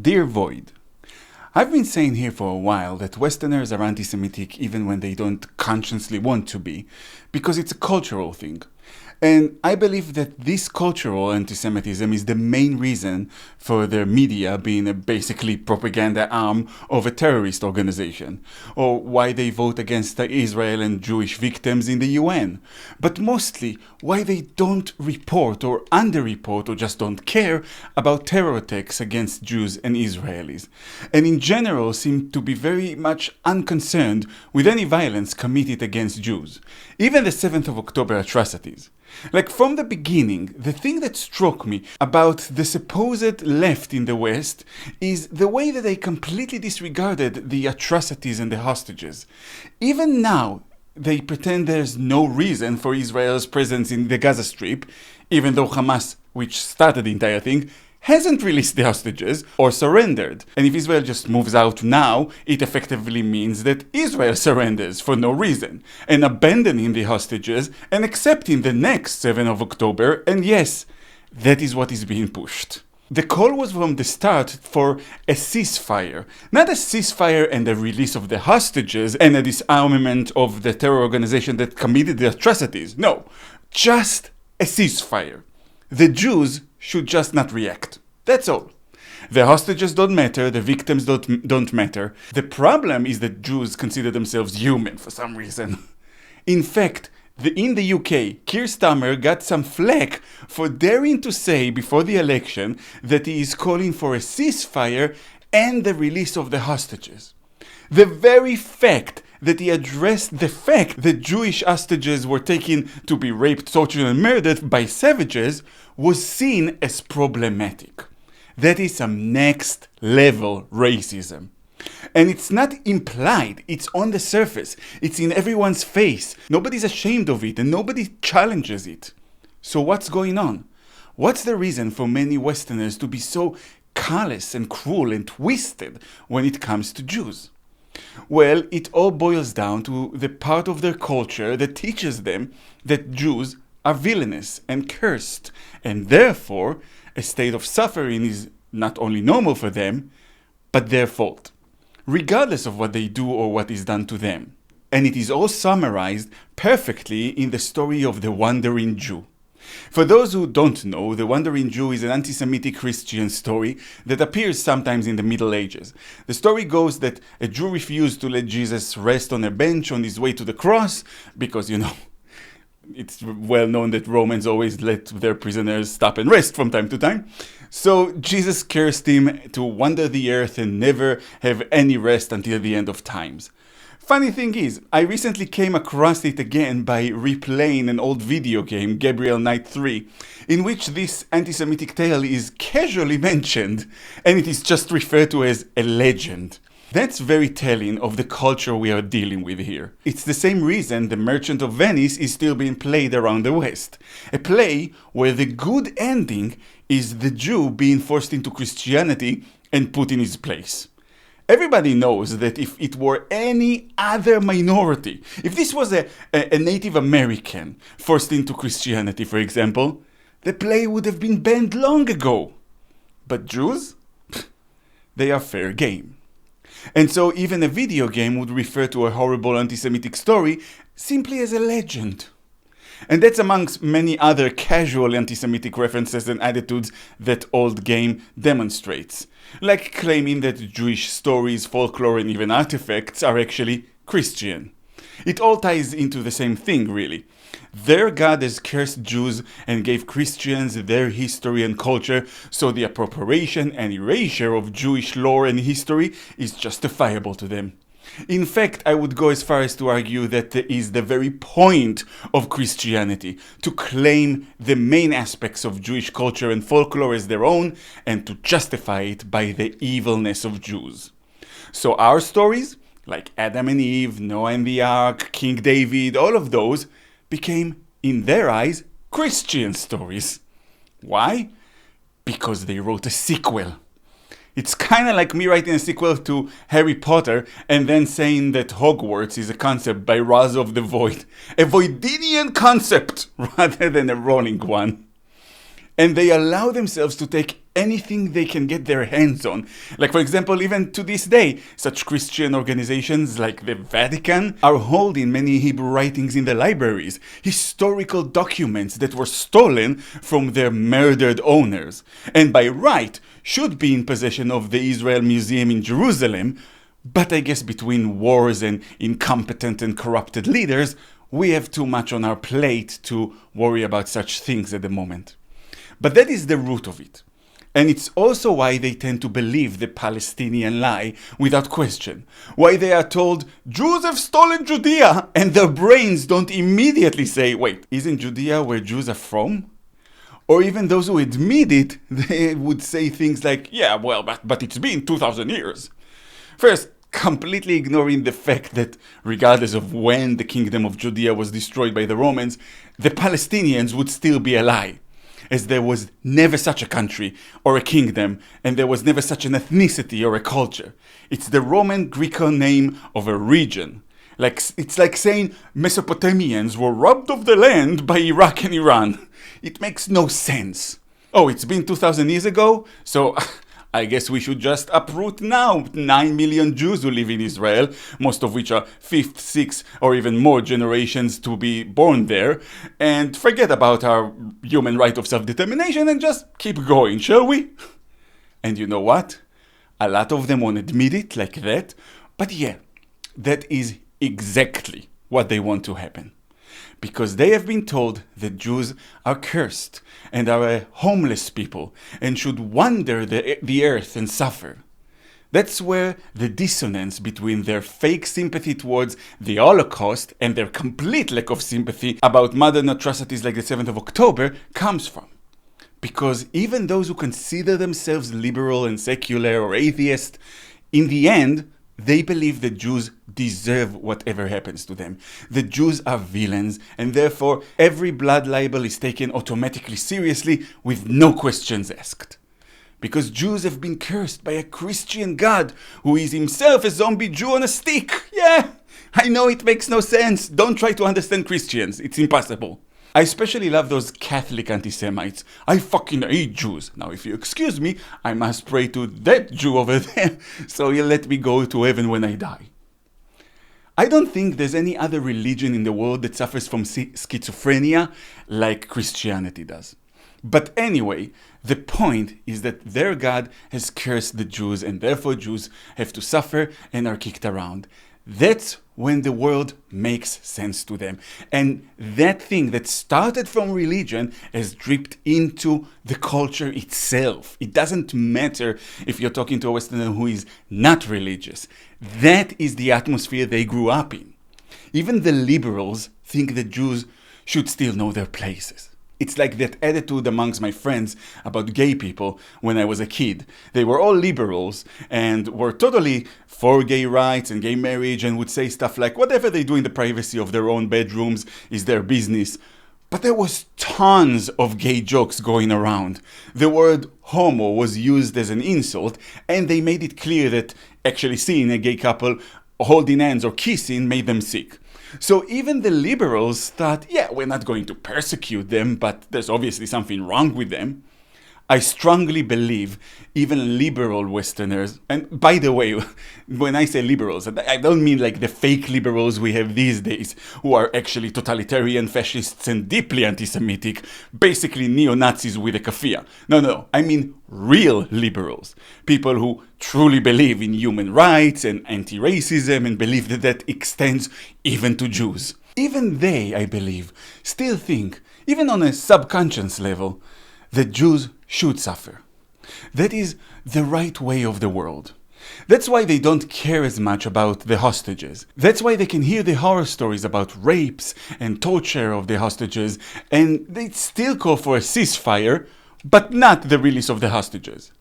Dear Void, I've been saying here for a while that Westerners are anti-Semitic even when they don't consciously want to be, because it's a cultural thing. And I believe that this cultural anti-Semitism is the main reason for the media being a basically propaganda arm of a terrorist organization, or why they vote against the Israel and Jewish victims in the UN, but mostly why they don't report or underreport or just don't care about terror attacks against Jews and Israelis, and in general seem to be very much unconcerned with any violence committed against Jews, even the 7th of October atrocities. Like, from the beginning, the thing that struck me about the supposed left in the West is the way that they completely disregarded the atrocities and the hostages. Even now, they pretend there's no reason for Israel's presence in the Gaza Strip, even though Hamas, which started the entire thing, hasn't released the hostages or surrendered. And if Israel just moves out now, it effectively means that Israel surrenders for no reason, and abandoning the hostages and accepting the next 7th of October, and yes, that is what is being pushed. The call was from the start for a ceasefire. Not a ceasefire and the release of the hostages and a disarmament of the terror organization that committed the atrocities. No, just a ceasefire. The Jews should just not react. That's all. The hostages don't matter, the victims don't matter. The problem is that Jews consider themselves human for some reason. In fact, in the UK, Keir Starmer got some flack for daring to say before the election that he is calling for a ceasefire and the release of the hostages. The very fact that he addressed the fact that Jewish hostages were taken to be raped, tortured, and murdered by savages was seen as problematic. That is some next level racism. And it's not implied, it's on the surface, it's in everyone's face. Nobody's ashamed of it and nobody challenges it. So what's going on? What's the reason for many Westerners to be so callous and cruel and twisted when it comes to Jews? Well, it all boils down to the part of their culture that teaches them that Jews are villainous and cursed, and therefore a state of suffering is not only normal for them, but their fault, regardless of what they do or what is done to them. And it is all summarized perfectly in the story of the Wandering Jew. For those who don't know, the Wandering Jew is an anti-Semitic Christian story that appears sometimes in the Middle Ages. The story goes that a Jew refused to let Jesus rest on a bench on his way to the cross because, it's well known that Romans always let their prisoners stop and rest from time to time. So Jesus cursed him to wander the earth and never have any rest until the end of times. Funny thing is, I recently came across it again by replaying an old video game, Gabriel Knight 3, in which this anti-Semitic tale is casually mentioned, and it is just referred to as a legend. That's very telling of the culture we are dealing with here. It's the same reason The Merchant of Venice is still being played around the West. A play where the good ending is the Jew being forced into Christianity and put in his place. Everybody knows that if it were any other minority, if this was a Native American forced into Christianity, for example, the play would have been banned long ago. But Jews? They are fair game. And so even a video game would refer to a horrible anti-Semitic story simply as a legend. And that's amongst many other casual anti-Semitic references and attitudes that old game demonstrates, like claiming that Jewish stories, folklore, and even artifacts are actually Christian. It all ties into the same thing, really. Their God has cursed Jews and gave Christians their history and culture, so the appropriation and erasure of Jewish lore and history is justifiable to them. In fact, I would go as far as to argue that it is the very point of Christianity to claim the main aspects of Jewish culture and folklore as their own and to justify it by the evilness of Jews. So our stories, like Adam and Eve, Noah and the Ark, King David, all of those, became, in their eyes, Christian stories. Why? Because they wrote a sequel. It's kind of like me writing a sequel to Harry Potter and then saying that Hogwarts is a concept by Raz of the Void. A Voidinian concept rather than a rolling one. And they allow themselves to take anything they can get their hands on. Like, for example, even to this day, such Christian organizations like the Vatican are holding many Hebrew writings in the libraries, historical documents that were stolen from their murdered owners, and by right should be in possession of the Israel Museum in Jerusalem. But I guess between wars and incompetent and corrupted leaders, we have too much on our plate to worry about such things at the moment. But that is the root of it. And it's also why they tend to believe the Palestinian lie without question. Why they are told, Jews have stolen Judea, and their brains don't immediately say, wait, isn't Judea where Jews are from? Or even those who admit it, they would say things like, yeah, well, but it's been 2,000 years. First, completely ignoring the fact that regardless of when the kingdom of Judea was destroyed by the Romans, the Palestinians would still be a lie, as there was never such a country or a kingdom, and there was never such an ethnicity or a culture. It's the Roman Greco name of a region. It's like saying Mesopotamians were robbed of the land by Iraq and Iran. It makes no sense. Oh, it's been 2,000 years ago? So I guess we should just uproot now 9 million Jews who live in Israel, most of which are 5th, 6th, or even more generations to be born there, and forget about our human right of self-determination and just keep going, shall we? And you know what? A lot of them won't admit it like that, but yeah, that is exactly what they want to happen. Because they have been told that Jews are cursed and are a homeless people and should wander the earth and suffer. That's where the dissonance between their fake sympathy towards the Holocaust and their complete lack of sympathy about modern atrocities like the 7th of October comes from. Because even those who consider themselves liberal and secular or atheist, in the end, they believe that Jews deserve whatever happens to them. The Jews are villains, and therefore every blood libel is taken automatically seriously with no questions asked. Because Jews have been cursed by a Christian God who is himself a zombie Jew on a stick. Yeah, I know it makes no sense. Don't try to understand Christians. It's impossible. I especially love those Catholic anti-Semites. I fucking hate Jews. Now, if you excuse me, I must pray to that Jew over there, so he'll let me go to heaven when I die. I don't think there's any other religion in the world that suffers from schizophrenia like Christianity does. But anyway, the point is that their God has cursed the Jews, and therefore Jews have to suffer and are kicked around. That's when the world makes sense to them. And that thing that started from religion has dripped into the culture itself. It doesn't matter if you're talking to a Westerner who is not religious. That is the atmosphere they grew up in. Even the liberals think that Jews should still know their places. It's like that attitude amongst my friends about gay people when I was a kid. They were all liberals and were totally for gay rights and gay marriage and would say stuff like whatever they do in the privacy of their own bedrooms is their business. But there was tons of gay jokes going around. The word homo was used as an insult, and they made it clear that actually seeing a gay couple holding hands or kissing made them sick. So even the liberals thought, yeah, we're not going to persecute them, but there's obviously something wrong with them. I strongly believe even liberal Westerners, and by the way, when I say liberals, I don't mean like the fake liberals we have these days, who are actually totalitarian fascists and deeply anti-Semitic, basically neo-Nazis with a kafia. No, I mean real liberals. People who truly believe in human rights and anti-racism and believe that that extends even to Jews. Even they, I believe, still think, even on a subconscious level, that Jews should suffer. That is the right way of the world. That's why they don't care as much about the hostages. That's why they can hear the horror stories about rapes and torture of the hostages, and they still call for a ceasefire, but not the release of the hostages.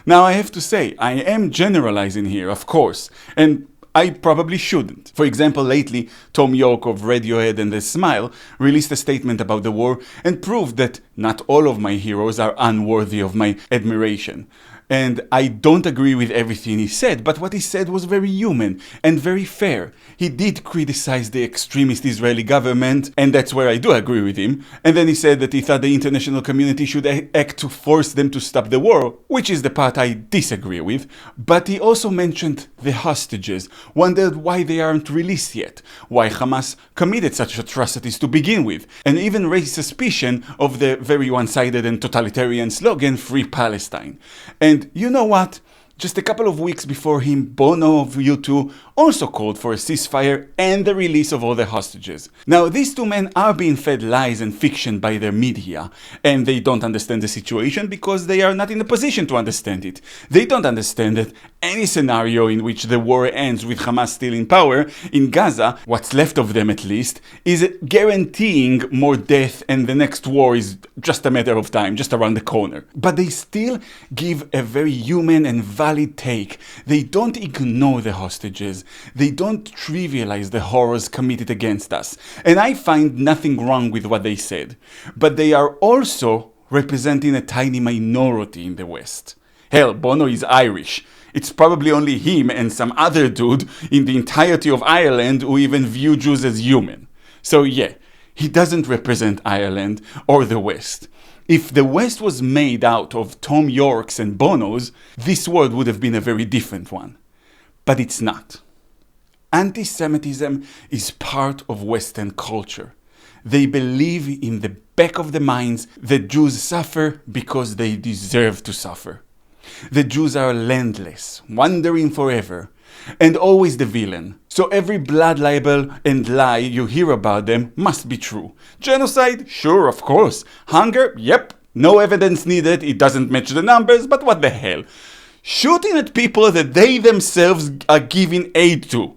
Now, I have to say, I am generalizing here, of course, and I probably shouldn't. For example, lately, Tom York of Radiohead and The Smile released a statement about the war and proved that not all of my heroes are unworthy of my admiration. And I don't agree with everything he said, but what he said was very human and very fair. He did criticize the extremist Israeli government, and that's where I do agree with him. And then he said that he thought the international community should act to force them to stop the war, which is the part I disagree with. But he also mentioned the hostages, wondered why they aren't released yet, why Hamas committed such atrocities to begin with, and even raised suspicion of the very one-sided and totalitarian slogan, Free Palestine. And you know what? Just a couple of weeks before him, Bono of U2 also called for a ceasefire and the release of all the hostages. Now, these two men are being fed lies and fiction by their media, and they don't understand the situation because they are not in a position to understand it. They don't understand that any scenario in which the war ends with Hamas still in power in Gaza, what's left of them at least, is guaranteeing more death, and the next war is just a matter of time, just around the corner. But they still give a very human and valid take. They don't ignore the hostages. They don't trivialize the horrors committed against us. And I find nothing wrong with what they said. But they are also representing a tiny minority in the West. Hell, Bono is Irish. It's probably only him and some other dude in the entirety of Ireland who even view Jews as human. So yeah, he doesn't represent Ireland or the West. If the West was made out of Tom Yorks and Bonos, this world would have been a very different one. But it's not. Antisemitism is part of Western culture. They believe in the back of their minds that Jews suffer because they deserve to suffer. The Jews are landless, wandering forever, and always the villain. So every blood libel and lie you hear about them must be true. Genocide? Sure, of course. Hunger? Yep. No evidence needed, it doesn't match the numbers, but what the hell. Shooting at people that they themselves are giving aid to.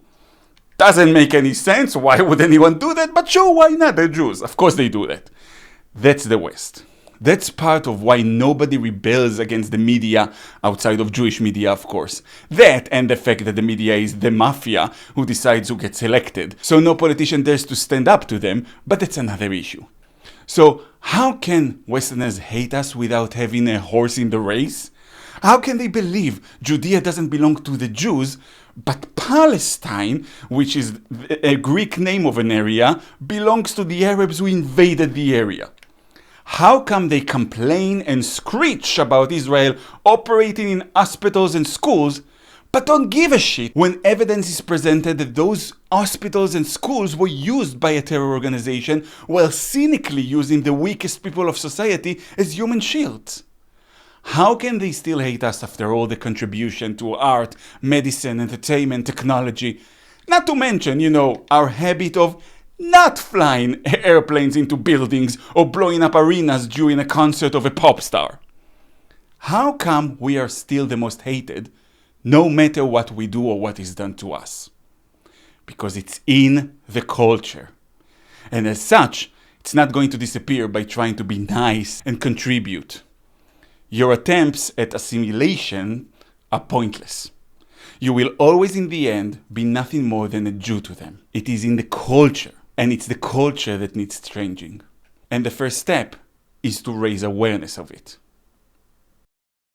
Doesn't make any sense, why would anyone do that? But sure, why not? They're Jews, of course they do that. That's the West. That's part of why nobody rebels against the media, outside of Jewish media, of course. That and the fact that the media is the mafia who decides who gets elected. So no politician dares to stand up to them, but that's another issue. So how can Westerners hate us without having a horse in the race? How can they believe Judea doesn't belong to the Jews, but Palestine, which is a Greek name of an area, belongs to the Arabs who invaded the area? How come they complain and screech about Israel operating in hospitals and schools, but don't give a shit when evidence is presented that those hospitals and schools were used by a terror organization while cynically using the weakest people of society as human shields? How can they still hate us after all the contribution to art, medicine, entertainment, technology? Not to mention, our habit of not flying airplanes into buildings or blowing up arenas during a concert of a pop star. How come we are still the most hated, no matter what we do or what is done to us? Because it's in the culture. And as such, it's not going to disappear by trying to be nice and contribute. Your attempts at assimilation are pointless. You will always in the end be nothing more than a Jew to them. It is in the culture, and it's the culture that needs changing. And the first step is to raise awareness of it.